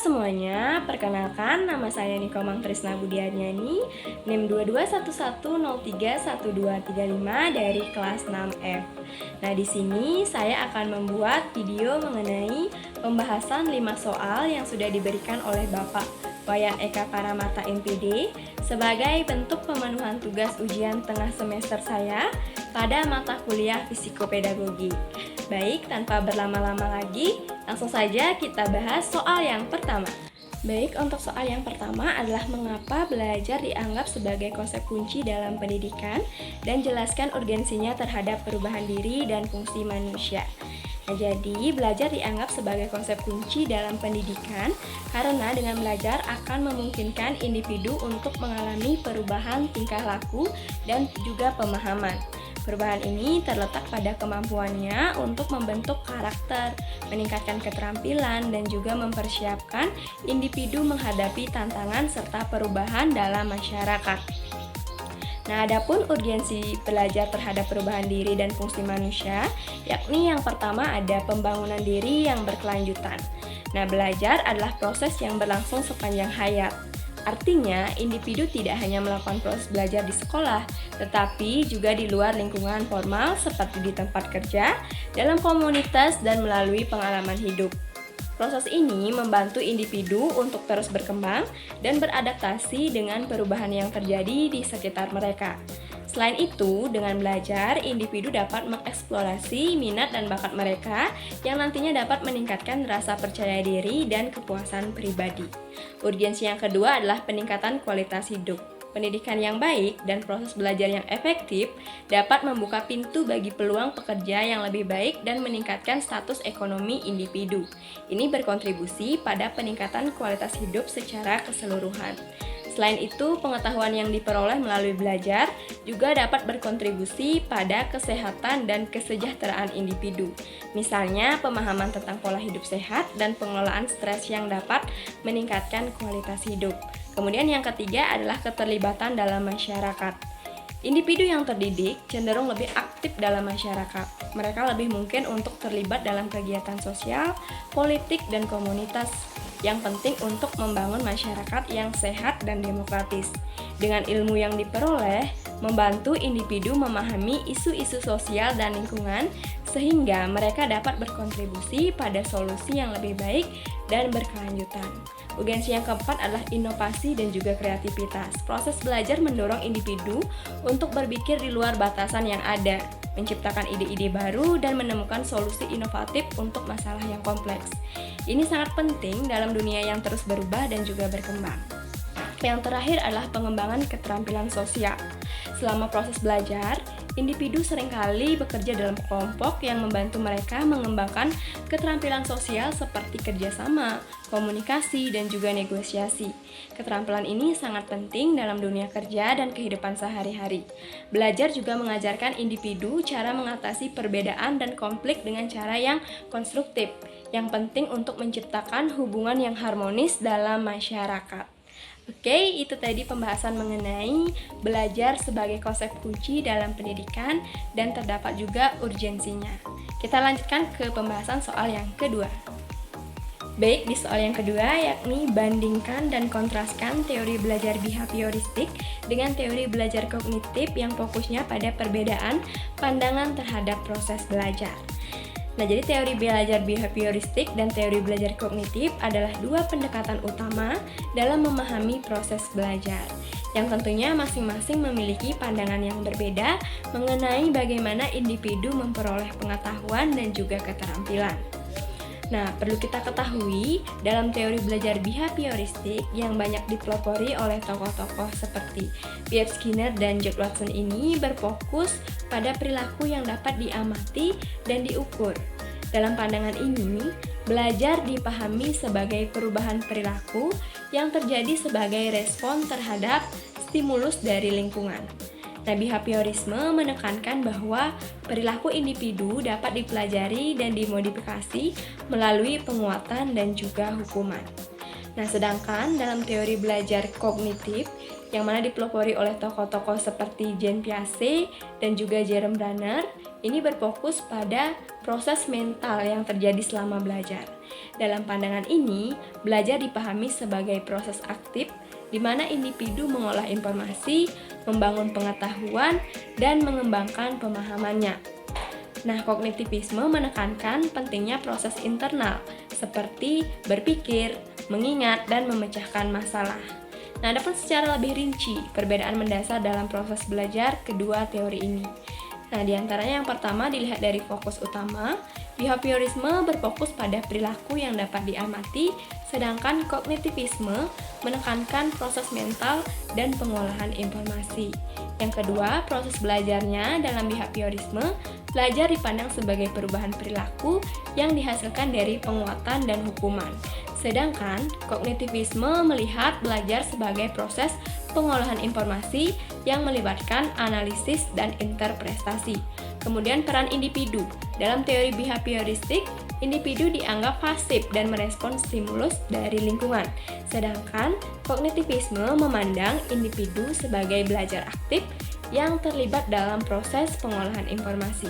semuanya, perkenalkan nama saya Niko Mangtrisna Budiarnyani, NIM 2211031235 dari kelas 6F. Nah, di sini saya akan membuat video mengenai pembahasan 5 soal yang sudah diberikan oleh Bapak Wayan Eka Paramata MPD sebagai bentuk pemenuhan tugas ujian tengah semester saya pada mata kuliah Fisikopedagogi. Baik, tanpa berlama-lama lagi, langsung saja kita bahas soal yang pertama. Baik, untuk soal yang pertama adalah mengapa belajar dianggap sebagai konsep kunci dalam pendidikan dan jelaskan urgensinya terhadap perubahan diri dan fungsi manusia. Nah, jadi belajar dianggap sebagai konsep kunci dalam pendidikan karena dengan belajar akan memungkinkan individu untuk mengalami perubahan tingkah laku dan juga pemahaman. Perubahan ini terletak pada kemampuannya untuk membentuk karakter, meningkatkan keterampilan, dan juga mempersiapkan individu menghadapi tantangan serta perubahan dalam masyarakat. Nah, adapun urgensi belajar terhadap perubahan diri dan fungsi manusia, yakni yang pertama ada pembangunan diri yang berkelanjutan. Nah, belajar adalah proses yang berlangsung sepanjang hayat. Artinya, individu tidak hanya melakukan proses belajar di sekolah, tetapi juga di luar lingkungan formal seperti di tempat kerja, dalam komunitas, dan melalui pengalaman hidup. Proses ini membantu individu untuk terus berkembang dan beradaptasi dengan perubahan yang terjadi di sekitar mereka. Selain itu, dengan belajar, individu dapat mengeksplorasi minat dan bakat mereka yang nantinya dapat meningkatkan rasa percaya diri dan kepuasan pribadi. Urgensi yang kedua adalah peningkatan kualitas hidup. Pendidikan yang baik dan proses belajar yang efektif dapat membuka pintu bagi peluang pekerja yang lebih baik dan meningkatkan status ekonomi individu. Ini berkontribusi pada peningkatan kualitas hidup secara keseluruhan. Selain itu, pengetahuan yang diperoleh melalui belajar juga dapat berkontribusi pada kesehatan dan kesejahteraan individu. Misalnya, pemahaman tentang pola hidup sehat dan pengelolaan stres yang dapat meningkatkan kualitas hidup. Kemudian yang ketiga adalah keterlibatan dalam masyarakat. Individu yang terdidik cenderung lebih aktif dalam masyarakat. Mereka lebih mungkin untuk terlibat dalam kegiatan sosial, politik, dan komunitas yang penting untuk membangun masyarakat yang sehat dan demokratis. Dengan ilmu yang diperoleh, membantu individu memahami isu-isu sosial dan lingkungan sehingga mereka dapat berkontribusi pada solusi yang lebih baik dan berkelanjutan. Urgensi yang keempat adalah inovasi dan juga kreativitas. Proses belajar mendorong individu untuk berpikir di luar batasan yang ada, menciptakan ide-ide baru dan menemukan solusi inovatif untuk masalah yang kompleks. Ini sangat penting dalam dunia yang terus berubah dan juga berkembang. Yang terakhir adalah pengembangan keterampilan sosial. Selama proses belajar, individu seringkali bekerja dalam kelompok yang membantu mereka mengembangkan keterampilan sosial seperti kerjasama, komunikasi, dan juga negosiasi. Keterampilan ini sangat penting dalam dunia kerja dan kehidupan sehari-hari. Belajar juga mengajarkan individu cara mengatasi perbedaan dan konflik dengan cara yang konstruktif, yang penting untuk menciptakan hubungan yang harmonis dalam masyarakat. Oke, itu tadi pembahasan mengenai belajar sebagai konsep kunci dalam pendidikan dan terdapat juga urgensinya. Kita lanjutkan ke pembahasan soal yang kedua. Baik, di soal yang kedua yakni bandingkan dan kontraskan teori belajar behavioristik dengan teori belajar kognitif yang fokusnya pada perbedaan pandangan terhadap proses belajar. Nah, jadi teori belajar behavioristik dan teori belajar kognitif adalah dua pendekatan utama dalam memahami proses belajar, yang tentunya masing-masing memiliki pandangan yang berbeda mengenai bagaimana individu memperoleh pengetahuan dan juga keterampilan. Nah, perlu kita ketahui, dalam teori belajar behavioristik yang banyak dipelopori oleh tokoh-tokoh seperti P.F. Skinner dan George Watson ini berfokus pada perilaku yang dapat diamati dan diukur. Dalam pandangan ini, belajar dipahami sebagai perubahan perilaku yang terjadi sebagai respon terhadap stimulus dari lingkungan. Nah, behaviorisme menekankan bahwa perilaku individu dapat dipelajari dan dimodifikasi melalui penguatan dan juga hukuman. Nah, sedangkan dalam teori belajar kognitif yang mana dipelopori oleh tokoh-tokoh seperti Jean Piaget dan juga Jerome Bruner, ini berfokus pada proses mental yang terjadi selama belajar. Dalam pandangan ini, belajar dipahami sebagai proses aktif di mana individu mengolah informasi, membangun pengetahuan, dan mengembangkan pemahamannya. Nah, kognitivisme menekankan pentingnya proses internal, seperti berpikir, mengingat, dan memecahkan masalah. Nah, adapun secara lebih rinci, perbedaan mendasar dalam proses belajar kedua teori ini. Nah, diantaranya yang pertama dilihat dari fokus utama, behaviorisme berfokus pada perilaku yang dapat diamati, sedangkan kognitivisme menekankan proses mental dan pengolahan informasi. Yang kedua, proses belajarnya dalam behaviorisme, belajar dipandang sebagai perubahan perilaku yang dihasilkan dari penguatan dan hukuman. Sedangkan kognitivisme melihat belajar sebagai proses pengolahan informasi yang melibatkan analisis dan interpretasi. Kemudian peran individu. Dalam teori behavioristik, individu dianggap pasif dan merespons stimulus dari lingkungan. Sedangkan kognitivisme memandang individu sebagai belajar aktif yang terlibat dalam proses pengolahan informasi.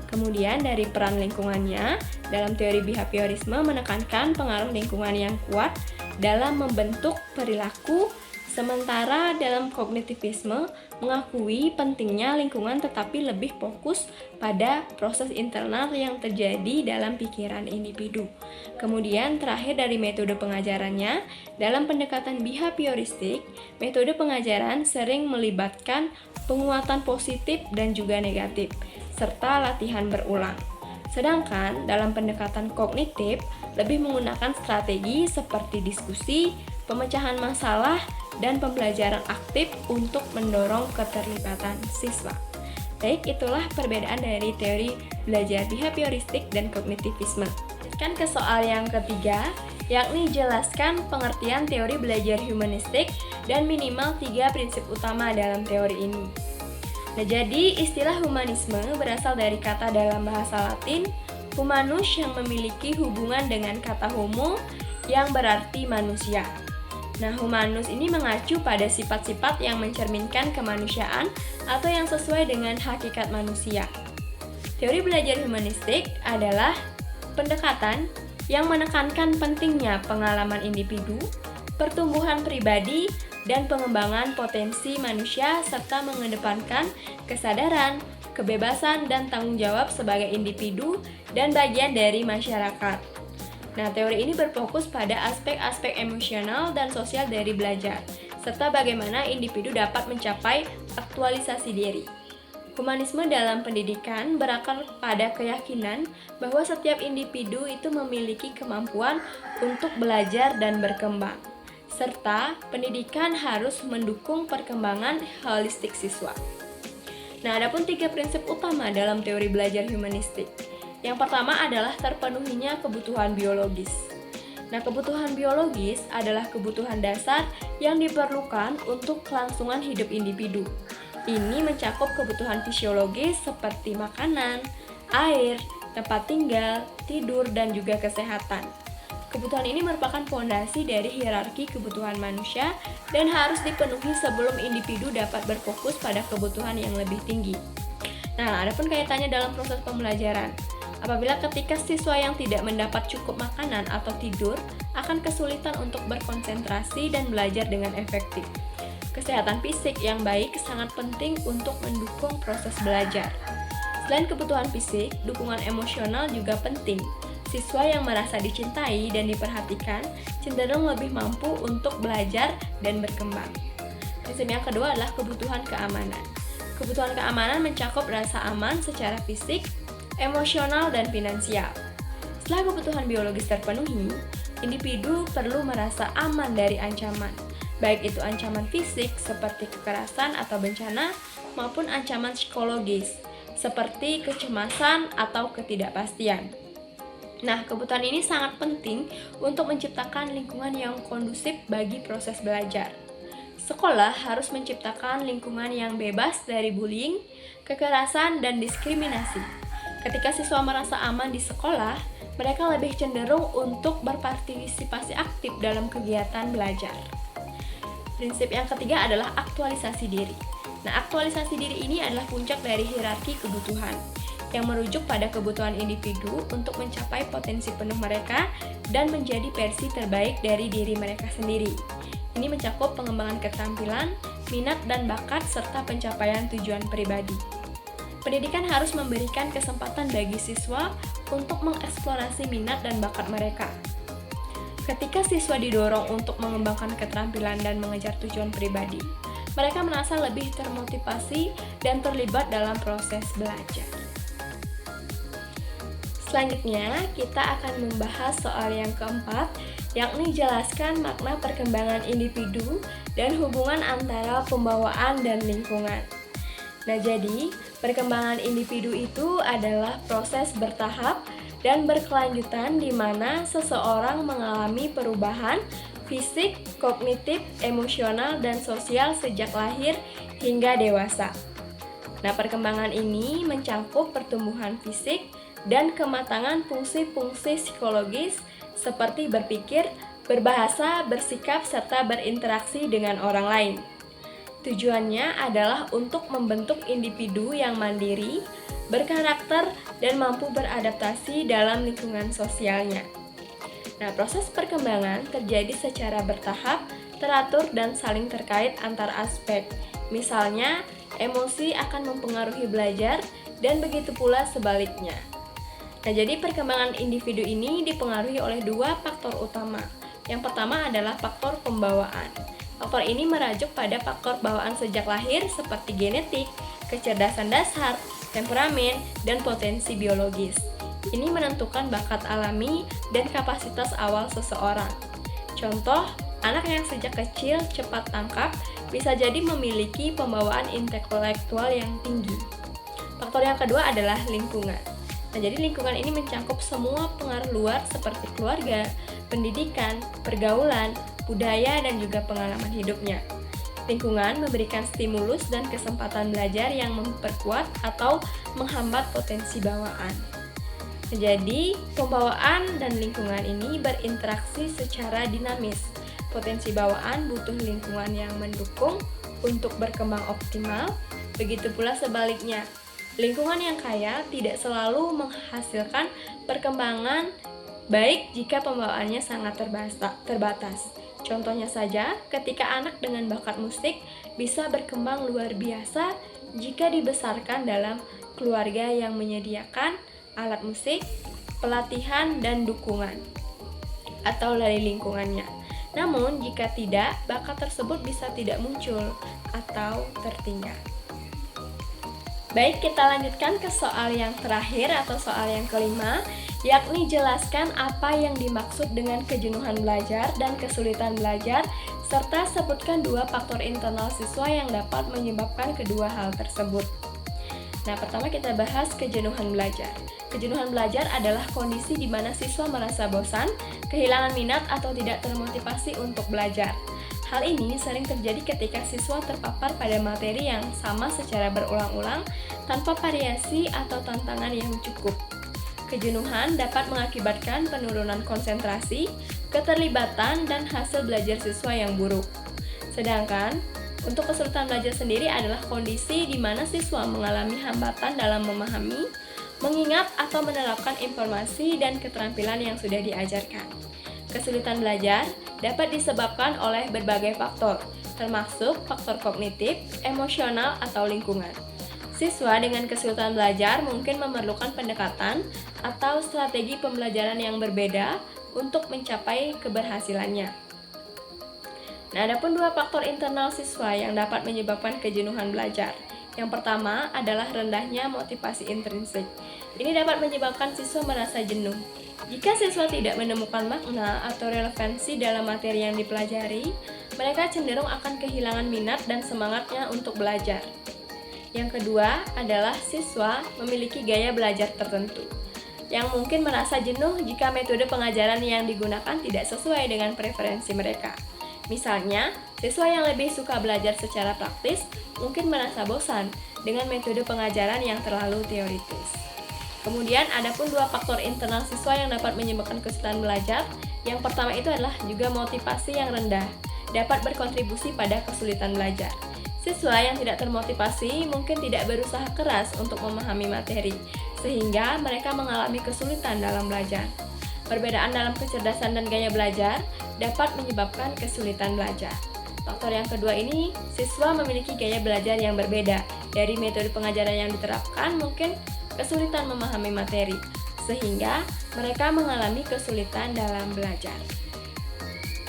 Kemudian dari peran lingkungannya, dalam teori behaviorisme menekankan pengaruh lingkungan yang kuat dalam membentuk perilaku, sementara dalam kognitivisme mengakui pentingnya lingkungan tetapi lebih fokus pada proses internal yang terjadi dalam pikiran individu. Kemudian terakhir dari metode pengajarannya, dalam pendekatan behavioristik, metode pengajaran sering melibatkan penguatan positif dan juga negatif, serta latihan berulang. Sedangkan dalam pendekatan kognitif lebih menggunakan strategi seperti diskusi, pemecahan masalah, dan pembelajaran aktif untuk mendorong keterlibatan siswa. Baik, itulah perbedaan dari teori belajar behavioristik dan kognitivisme. Kan ke soal yang ketiga, yakni jelaskan pengertian teori belajar humanistik dan minimal 3 prinsip utama dalam teori ini. Nah, jadi istilah humanisme berasal dari kata dalam bahasa Latin humanus yang memiliki hubungan dengan kata homo yang berarti manusia. Nah, humanus ini mengacu pada sifat-sifat yang mencerminkan kemanusiaan atau yang sesuai dengan hakikat manusia. Teori belajar humanistik adalah pendekatan yang menekankan pentingnya pengalaman individu, pertumbuhan pribadi, dan pengembangan potensi manusia serta mengedepankan kesadaran, kebebasan, dan tanggung jawab sebagai individu dan bagian dari masyarakat. Nah, teori ini berfokus pada aspek-aspek emosional dan sosial dari belajar, serta bagaimana individu dapat mencapai aktualisasi diri. Humanisme dalam pendidikan berakar pada keyakinan bahwa setiap individu itu memiliki kemampuan untuk belajar dan berkembang, serta pendidikan harus mendukung perkembangan holistik siswa. Nah, adapun 3 prinsip utama dalam teori belajar humanistik. Yang pertama adalah terpenuhinya kebutuhan biologis. Nah, kebutuhan biologis adalah kebutuhan dasar yang diperlukan untuk kelangsungan hidup individu. Ini mencakup kebutuhan fisiologis seperti makanan, air, tempat tinggal, tidur, dan juga kesehatan. Kebutuhan ini merupakan fondasi dari hierarki kebutuhan manusia dan harus dipenuhi sebelum individu dapat berfokus pada kebutuhan yang lebih tinggi. Nah, adapun kaitannya dalam proses pembelajaran. Apabila ketika siswa yang tidak mendapat cukup makanan atau tidur, akan kesulitan untuk berkonsentrasi dan belajar dengan efektif. Kesehatan fisik yang baik sangat penting untuk mendukung proses belajar. Selain kebutuhan fisik, dukungan emosional juga penting. Siswa yang merasa dicintai dan diperhatikan cenderung lebih mampu untuk belajar dan berkembang. Prinsip yang kedua adalah kebutuhan keamanan. Kebutuhan keamanan mencakup rasa aman secara fisik, emosional, dan finansial. Setelah kebutuhan biologis terpenuhi, individu perlu merasa aman dari ancaman, baik itu ancaman fisik seperti kekerasan atau bencana, maupun ancaman psikologis seperti kecemasan atau ketidakpastian. Nah, kebutuhan ini sangat penting untuk menciptakan lingkungan yang kondusif bagi proses belajar. Sekolah harus menciptakan lingkungan yang bebas dari bullying, kekerasan, dan diskriminasi. Ketika siswa merasa aman di sekolah, mereka lebih cenderung untuk berpartisipasi aktif dalam kegiatan belajar. Prinsip yang ketiga adalah aktualisasi diri. Nah, aktualisasi diri ini adalah puncak dari hierarki kebutuhan yang merujuk pada kebutuhan individu untuk mencapai potensi penuh mereka dan menjadi versi terbaik dari diri mereka sendiri. Ini mencakup pengembangan keterampilan, minat dan bakat, serta pencapaian tujuan pribadi. Pendidikan harus memberikan kesempatan bagi siswa untuk mengeksplorasi minat dan bakat mereka. Ketika siswa didorong untuk mengembangkan keterampilan dan mengejar tujuan pribadi, mereka merasa lebih termotivasi dan terlibat dalam proses belajar. Selanjutnya, kita akan membahas soal yang keempat, yakni jelaskan makna perkembangan individu dan hubungan antara pembawaan dan lingkungan. Nah, jadi perkembangan individu itu adalah proses bertahap dan berkelanjutan di mana seseorang mengalami perubahan fisik, kognitif, emosional, dan sosial sejak lahir hingga dewasa. Nah, perkembangan ini mencakup pertumbuhan fisik dan kematangan fungsi-fungsi psikologis seperti berpikir, berbahasa, bersikap, serta berinteraksi dengan orang lain. Tujuannya adalah untuk membentuk individu yang mandiri, berkarakter, dan mampu beradaptasi dalam lingkungan sosialnya. Nah, proses perkembangan terjadi secara bertahap, teratur, dan saling terkait antar aspek. Misalnya, emosi akan mempengaruhi belajar, dan begitu pula sebaliknya. Nah, jadi perkembangan individu ini dipengaruhi oleh dua faktor utama. Yang pertama adalah faktor pembawaan. Faktor ini merujuk pada faktor bawaan sejak lahir seperti genetik, kecerdasan dasar, temperamen, dan potensi biologis. Ini menentukan bakat alami dan kapasitas awal seseorang. Contoh, anak yang sejak kecil cepat tangkap bisa jadi memiliki pembawaan intelektual yang tinggi. Faktor yang kedua adalah lingkungan. Nah, jadi lingkungan ini mencakup semua pengaruh luar seperti keluarga, pendidikan, pergaulan, budaya, dan juga pengalaman hidupnya. Lingkungan memberikan stimulus dan kesempatan belajar yang memperkuat atau menghambat potensi bawaan. Nah, jadi, pembawaan dan lingkungan ini berinteraksi secara dinamis. Potensi bawaan butuh lingkungan yang mendukung untuk berkembang optimal, begitu pula sebaliknya. Lingkungan yang kaya tidak selalu menghasilkan perkembangan baik jika pembawaannya sangat terbatas. Contohnya saja, ketika anak dengan bakat musik bisa berkembang luar biasa jika dibesarkan dalam keluarga yang menyediakan alat musik, pelatihan, dan dukungan atau dari lingkungannya. Namun, jika tidak, bakat tersebut bisa tidak muncul atau tertinggal. Baik, kita lanjutkan ke soal yang terakhir atau soal yang kelima, yakni jelaskan apa yang dimaksud dengan kejenuhan belajar dan kesulitan belajar, serta sebutkan dua faktor internal siswa yang dapat menyebabkan kedua hal tersebut. Nah, pertama kita bahas kejenuhan belajar. Kejenuhan belajar adalah kondisi di mana siswa merasa bosan, kehilangan minat, atau tidak termotivasi untuk belajar. Hal ini sering terjadi ketika siswa terpapar pada materi yang sama secara berulang-ulang tanpa variasi atau tantangan yang cukup. Kejenuhan dapat mengakibatkan penurunan konsentrasi, keterlibatan, dan hasil belajar siswa yang buruk. Sedangkan, untuk kesulitan belajar sendiri adalah kondisi di mana siswa mengalami hambatan dalam memahami, mengingat, atau menerapkan informasi dan keterampilan yang sudah diajarkan. Kesulitan belajar dapat disebabkan oleh berbagai faktor, termasuk faktor kognitif, emosional, atau lingkungan. Siswa dengan kesulitan belajar mungkin memerlukan pendekatan atau strategi pembelajaran yang berbeda untuk mencapai keberhasilannya. Nah, adapun dua faktor internal siswa yang dapat menyebabkan kejenuhan belajar. Yang pertama adalah rendahnya motivasi intrinsik. Ini dapat menyebabkan siswa merasa jenuh. Jika siswa tidak menemukan makna atau relevansi dalam materi yang dipelajari, mereka cenderung akan kehilangan minat dan semangatnya untuk belajar. Yang kedua adalah siswa memiliki gaya belajar tertentu, yang mungkin merasa jenuh jika metode pengajaran yang digunakan tidak sesuai dengan preferensi mereka. Misalnya, siswa yang lebih suka belajar secara praktis mungkin merasa bosan dengan metode pengajaran yang terlalu teoritis. Kemudian, ada pun dua faktor internal siswa yang dapat menyebabkan kesulitan belajar. Yang pertama itu adalah juga motivasi yang rendah. dapat berkontribusi pada kesulitan belajar. Siswa yang tidak termotivasi mungkin tidak berusaha keras untuk memahami materi, sehingga mereka mengalami kesulitan dalam belajar. Perbedaan dalam kecerdasan dan gaya belajar dapat menyebabkan kesulitan belajar. Faktor yang kedua ini, siswa memiliki gaya belajar yang berbeda. Dari metode pengajaran yang diterapkan mungkin kesulitan memahami materi, sehingga mereka mengalami kesulitan dalam belajar.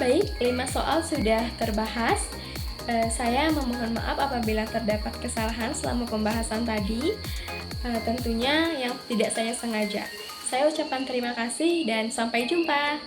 Baik, 5 soal sudah terbahas. Saya memohon maaf apabila terdapat kesalahan selama pembahasan tadi. Tentunya yang tidak saya sengaja. Saya ucapkan terima kasih dan sampai jumpa.